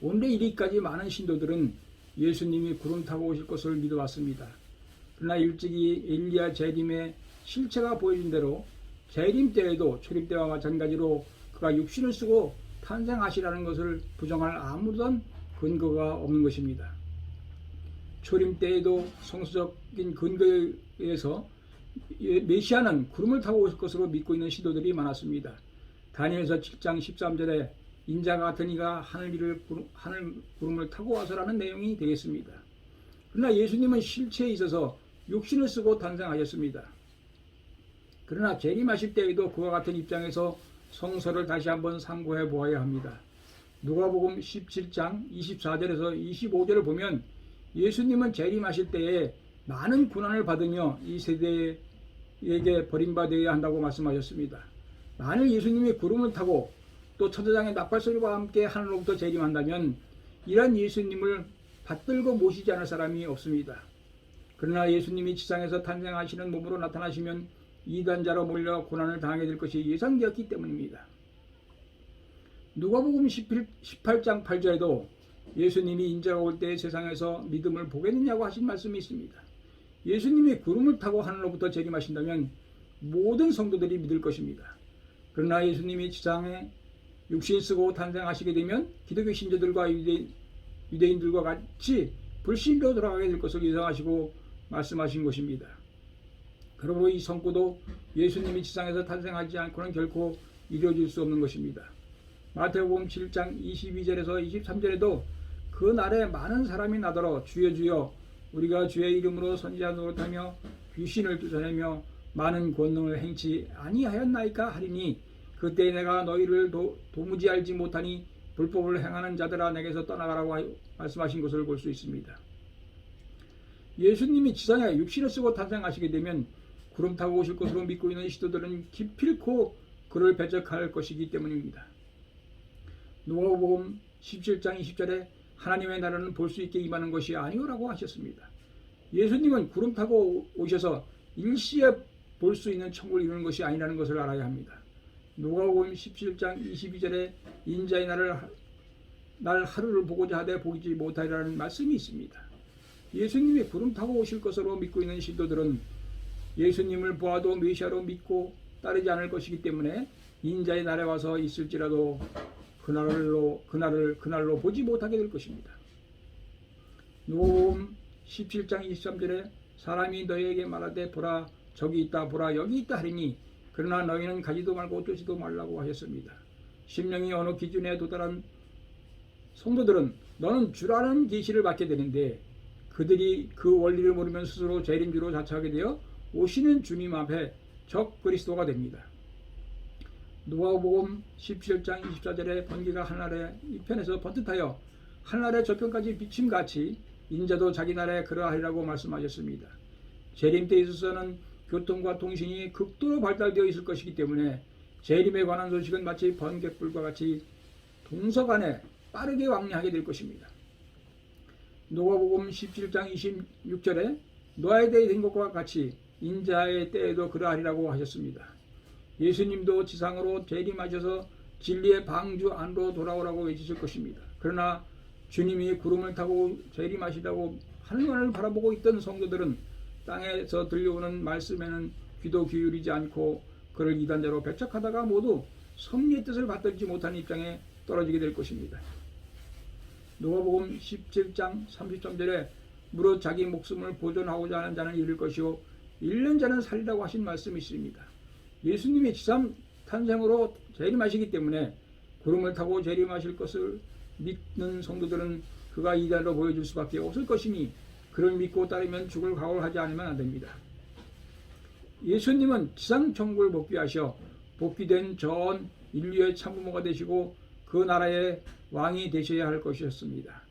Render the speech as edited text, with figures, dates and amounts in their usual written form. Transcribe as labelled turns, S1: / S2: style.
S1: 오늘의 이리까지 많은 신도들은 예수님이 구름 타고 오실 것을 믿어왔습니다. 그러나 일찍이 엘리야 재림의 실체가 보여준 대로 재림 때에도 초림 때와 마찬가지로 그가 육신을 쓰고 탄생하시라는 것을 부정할 아무런 근거가 없는 것입니다. 초림 때에도 성서적인 근거에 의해서 메시아는 구름을 타고 오실 것으로 믿고 있는 신도들이 많았습니다. 다니엘서 7장 13절에 인자 같은 이가 하늘 구름을 타고 와서라는 내용이 되겠습니다. 그러나 예수님은 실체에 있어서 육신을 쓰고 탄생하셨습니다. 그러나 재림하실 때에도 그와 같은 입장에서 성서를 다시 한번 상고해 보아야 합니다. 누가복음 17장 24절에서 25절을 보면 예수님은 재림하실 때에 많은 고난을 받으며 이 세대에게 버림받아야 한다고 말씀하셨습니다. 만일 예수님이 구름을 타고 또 천사장의 나팔소리와 함께 하늘로부터 재림한다면 이러한 예수님을 받들고 모시지 않을 사람이 없습니다. 그러나 예수님이 지상에서 탄생하시는 몸으로 나타나시면 이단자로 몰려 고난을 당하게 될 것이 예상되었기 때문입니다. 누가복음 18장 8절에도 예수님이 인자가 올 때 세상에서 믿음을 보겠느냐고 하신 말씀이 있습니다. 예수님이 구름을 타고 하늘로부터 재림하신다면 모든 성도들이 믿을 것입니다. 그러나 예수님이 지상에 육신 쓰고 탄생하시게 되면 기독교 신자들과 유대인들과 같이 불신로 돌아가게 될 것을 예상하시고 말씀하신 것입니다. 그러므로 이 선고도 예수님이 지상에서 탄생하지 않고는 결코 이루어질 수 없는 것입니다. 마태복음 7장 22절에서 23절에도 그 날에 많은 사람이 나더러 주여 주여 우리가 주의 이름으로 선지자 노릇하며 귀신을 쫓아내며 많은 권능을 행치 아니하였나이까 하리니 그때 내가 너희를 도무지 알지 못하니 불법을 행하는 자들아 내게서 떠나가라고 말씀하신 것을 볼 수 있습니다. 예수님이 지상에 육신을 쓰고 탄생하시게 되면 구름 타고 오실 것으로 믿고 있는 시도들은 기필코 그를 배척할 것이기 때문입니다. 누가복음 17장 20절에 하나님의 나라는 볼 수 있게 임하는 것이 아니오라고 하셨습니다. 예수님은 구름 타고 오셔서 일시에 볼 수 있는 천국을 이루는 것이 아니라는 것을 알아야 합니다. 누가복음 17장 22절에 인자의 날 하루를 보고자 하되 보지 못하리라는 말씀이 있습니다. 예수님이 구름 타고 오실 것으로 믿고 있는 신도들은 예수님을 보아도 메시아로 믿고 따르지 않을 것이기 때문에 인자의 날에 와서 있을지라도 그날로 보지 못하게 될 것입니다. 누가복음 17장 23절에 사람이 너희에게 말하되 보라 저기 있다 보라 여기 있다 하리니 그러나 너희는 가지도 말고 쫓지도 말라고 하셨습니다. 심령이 어느 기준에 도달한 성도들은 너는 주라는 계시를 받게 되는데 그들이 그 원리를 모르면 스스로 재림주로 자처하게 되어 오시는 주님 앞에 적 그리스도가 됩니다. 누가복음 17장 24절에 번개가 하늘의 이편에서 번뜩하여 하늘의 저편까지 비침같이 인자도 자기 나라에 그러하리라고 말씀하셨습니다. 재림 때에 있어서는 교통과 통신이 극도로 발달되어 있을 것이기 때문에 재림에 관한 소식은 마치 번갯불과 같이 동서간에 빠르게 왕래하게 될 것입니다. 누가복음 17장 26절에 노아의 때에 된 것과 같이 인자의 때에도 그러하리라고 하셨습니다. 예수님도 지상으로 재림하셔서 진리의 방주 안으로 돌아오라고 외치실 것입니다. 그러나 주님이 구름을 타고 재림하시다고 하늘만을 바라보고 있던 성도들은 땅에서 들려오는 말씀에는 귀도 기울이지 않고 그를 이단자로 배척하다가 모두 섭리의 뜻을 받들지 못하는 입장에 떨어지게 될 것입니다. 누가복음 17장 33절에 무릇 자기 목숨을 보존하고자 하는 자는 잃을 것이요 잃는 자는 살리라고 하신 말씀이 있습니다. 예수님이 지상 탄생으로 재림하시기 때문에 구름을 타고 재림하실 것을 믿는 성도들은 그가 이단으로 보여줄 수밖에 없을 것이니 그를 믿고 따르면 죽을 각오를 하지 않으면 안 됩니다. 예수님은 지상 천국을 복귀하셔 복귀된 전 인류의 참부모가 되시고 그 나라의 왕이 되셔야 할 것이었습니다.